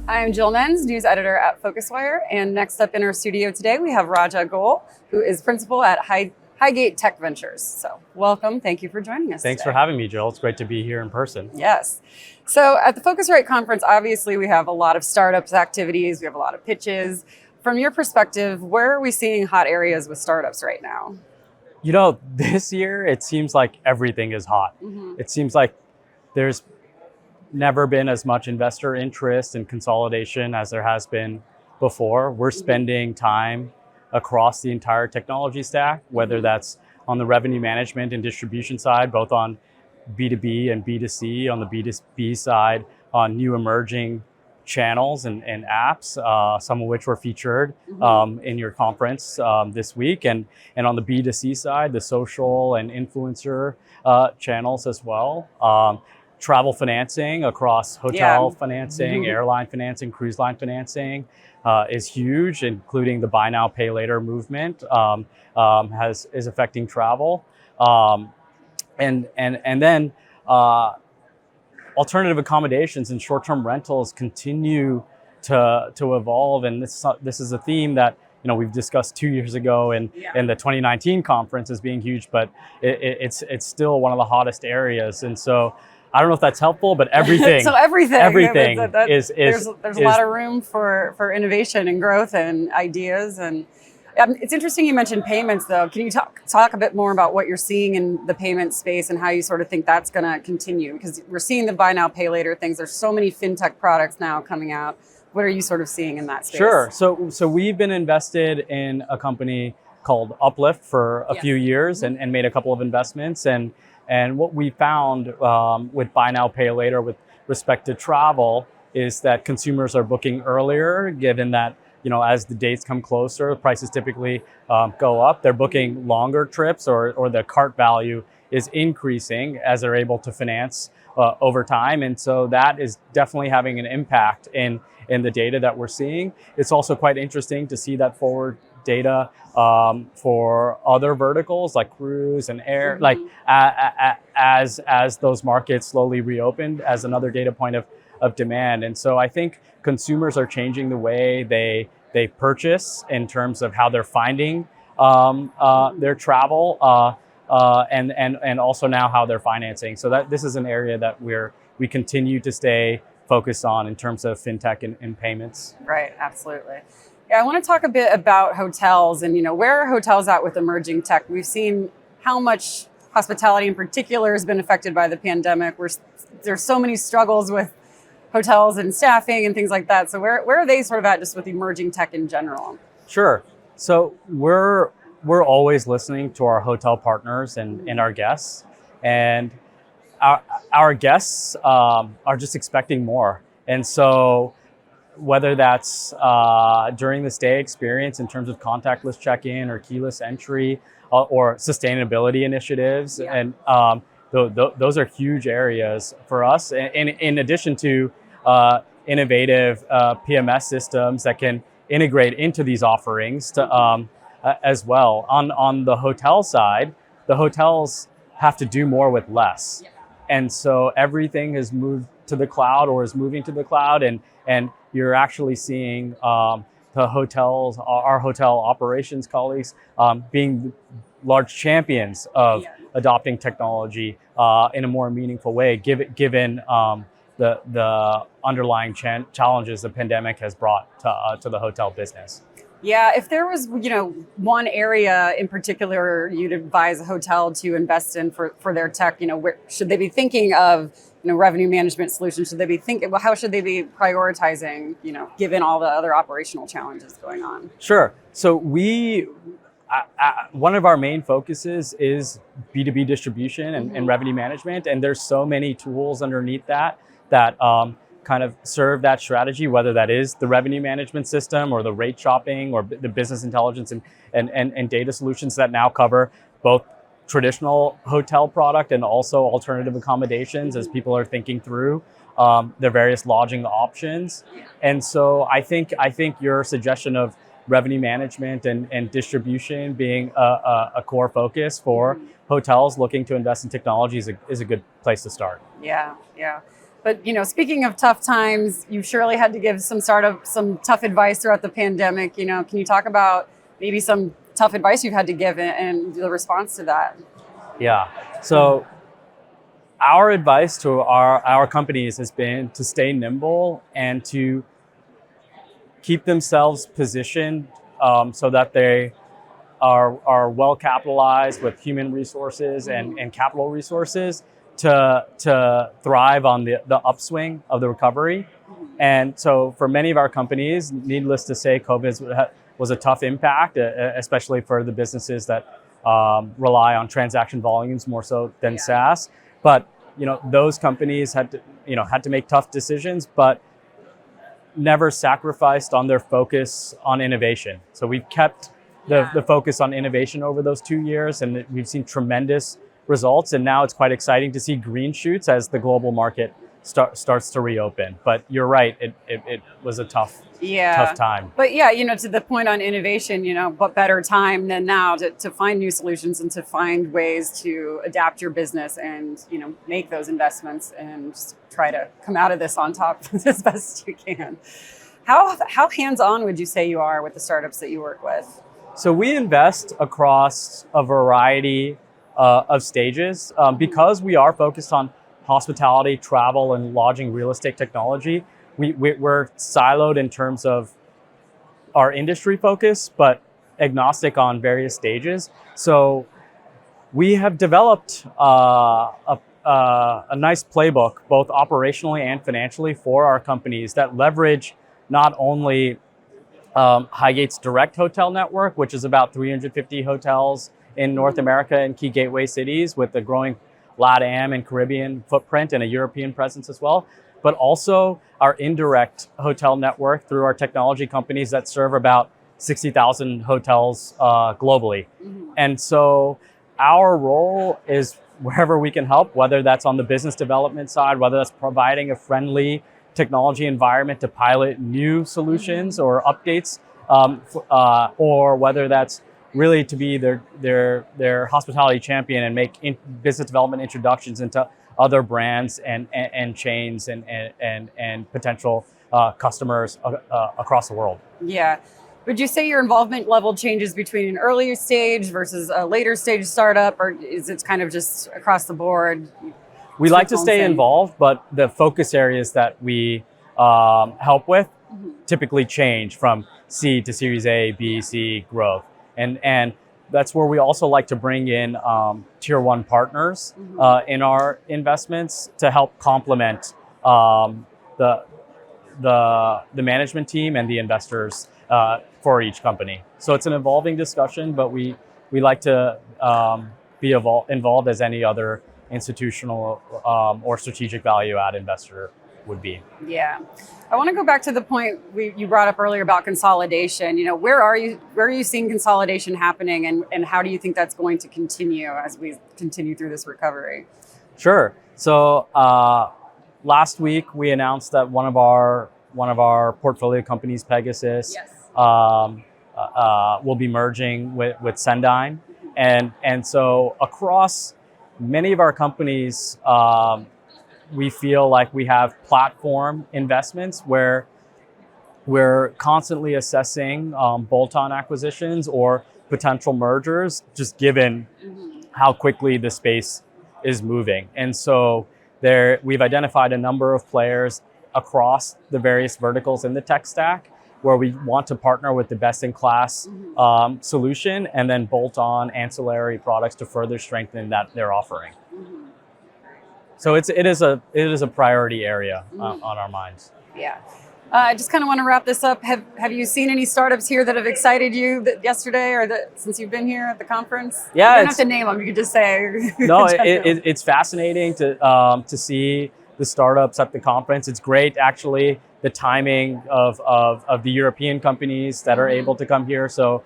I'm Jill Menze, news editor at PhocusWire, and next up in our studio today we have Goel, who is principal at Highgate Tech Ventures. So welcome, thank you for joining us Thanks today. for having me, Jill. It's great to be here in person. Yes. So at the Phocuswright conference, obviously we have a lot of startups activities, we have a lot of pitches. From your perspective, where are we seeing hot areas with startups right now? You know, this year it seems like everything is hot. It seems like there's never been as much investor interest in consolidation as there has been before. We're spending time across the entire technology stack, whether that's on the revenue management and distribution side, both on B2B and B2C, on the B2B side, on new emerging channels and apps, some of which were featured in your conference this week. And on the B2C side, the social and influencer channels as well. Travel financing across hotel financing, airline financing, cruise line financing is huge, including the buy now, pay later movement is affecting travel. And then alternative accommodations and short-term rentals continue to evolve. And this is a theme that we've discussed 2 years ago in the 2019 conference as being huge, but it's still one of the hottest areas. And so I don't know if that's helpful, but everything. So everything is there's a lot of room for innovation and growth and ideas. And it's interesting you mentioned payments, though. Can you talk a bit more about what you're seeing in the payment space and how you sort of think that's going to continue? Because we're seeing the buy now, pay later things. There's so many fintech products now coming out. What are you sort of seeing in that space? Sure. So we've been invested in a company called Uplift for a few years and made a couple of investments. And what we found with buy now, pay later with respect to travel is that consumers are booking earlier, given that as the dates come closer, the prices typically go up. They're booking longer trips or the cart value is increasing as they're able to finance over time. And so that is definitely having an impact in the data that we're seeing. It's also quite interesting to see that forward data for other verticals like cruise and air, like as those markets slowly reopened as another data point of demand. And so I think consumers are changing the way they purchase in terms of how they're finding their travel and also now how they're financing. So this is an area that we continue to stay focused on in terms of fintech and payments. Right, absolutely. Yeah, I want to talk a bit about hotels and where are hotels at with emerging tech? We've seen how much hospitality in particular has been affected by the pandemic. There's so many struggles with hotels and staffing and things like that. So where are they sort of at just with emerging tech in general? Sure. So we're always listening to our hotel partners and our guests, and our guests are just expecting more. And so whether that's during the stay experience in terms of contactless check-in or keyless entry or sustainability initiatives, and those are huge areas for us. And in addition to innovative PMS systems that can integrate into these offerings as well. On the hotel side, the hotels have to do more with less. And so everything has moved to the cloud or is moving to the cloud, and you're actually seeing the hotels, our hotel operations colleagues, being large champions of adopting technology in a more meaningful way, given the underlying challenges the pandemic has brought to the hotel business. Yeah, if there was, one area in particular you'd advise a hotel to invest in for their tech, where should they be thinking of, revenue management solutions? Should they be thinking, how should they be prioritizing, given all the other operational challenges going on? Sure. So one of our main focuses is B2B distribution and revenue management. And there's so many tools underneath that kind of serve that strategy, whether that is the revenue management system or the rate shopping or the business intelligence and data solutions that now cover both traditional hotel product and also alternative accommodations as people are thinking through their various lodging options. And so I think your suggestion of revenue management and distribution being a core focus for hotels looking to invest in technology is a good place to start. Yeah. But speaking of tough times, you surely had to give some tough advice throughout the pandemic. Can you talk about maybe some tough advice you've had to give and the response to that? Yeah. So our advice to our companies has been to stay nimble and to keep themselves positioned so that they are well capitalized with human resources and capital resources to thrive on the upswing of the recovery. And so for many of our companies, needless to say, COVID was a tough impact, especially for the businesses that rely on transaction volumes more so than SaaS. But those companies had to make tough decisions, but never sacrificed on their focus on innovation. So we've kept the focus on innovation over those 2 years, and we've seen tremendous results. And now it's quite exciting to see green shoots as the global market starts to reopen. But you're right, it was a tough time. But to the point on innovation, what better time than now to find new solutions and to find ways to adapt your business and, make those investments and just try to come out of this on top as best you can. How hands-on would you say you are with the startups that you work with? So we invest across a variety of stages because we are focused on hospitality, travel, and lodging real estate technology. We're siloed in terms of our industry focus, but agnostic on various stages. So we have developed a nice playbook, both operationally and financially, for our companies that leverage not only Highgate's direct hotel network, which is about 350 hotels in North America and key gateway cities with a growing LATAM and Caribbean footprint and a European presence as well, but also our indirect hotel network through our technology companies that serve about 60,000 hotels globally. And so our role is wherever we can help, whether that's on the business development side, whether that's providing a friendly technology environment to pilot new solutions or updates, or whether that's really to be their hospitality champion and make business development introductions into other brands and chains and potential customers across the world. Yeah. Would you say your involvement level changes between an earlier stage versus a later stage startup, or is it kind of just across the board? We like to stay involved, but the focus areas that we help with typically change from C to Series A, B, C growth. And that's where we also like to bring in tier one partners in our investments to help complement the management team and the investors for each company. So it's an evolving discussion, but we like to be involved as any other institutional or strategic value add investor would be. Yeah. I want to go back to the point you brought up earlier about consolidation. Where are you seeing consolidation happening, and how do you think that's going to continue as we continue through this recovery? Sure. So last week we announced that one of our portfolio companies, Pegasus, will be merging with Sendine. And so across many of our companies, we feel like we have platform investments where we're constantly assessing bolt-on acquisitions or potential mergers, just given how quickly the space is moving. And so we've identified a number of players across the various verticals in the tech stack where we want to partner with the best-in-class solution and then bolt on ancillary products to further strengthen their offering. So it is a priority area on our minds. Yeah. I just kind of want to wrap this up. Have you seen any startups here that have excited you yesterday or since you've been here at the conference? Yeah, you don't have to name them. You could just say. No, it's fascinating to see the startups at the conference. It's great, actually, the timing of the European companies that are able to come here. So,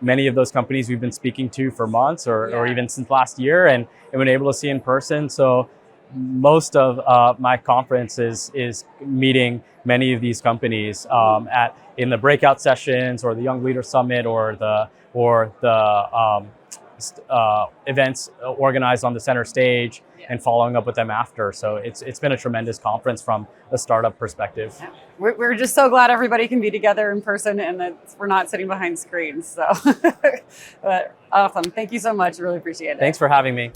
many of those companies we've been speaking to for months or even since last year and been able to see in person. So most of my conference is meeting many of these companies in the breakout sessions or the Young Leader Summit or the events organized on the center stage and following up with them after. So it's been a tremendous conference from a startup perspective. We're just so glad everybody can be together in person and that we're not sitting behind screens. So, but awesome. Thank you so much. Really appreciate it. Thanks for having me.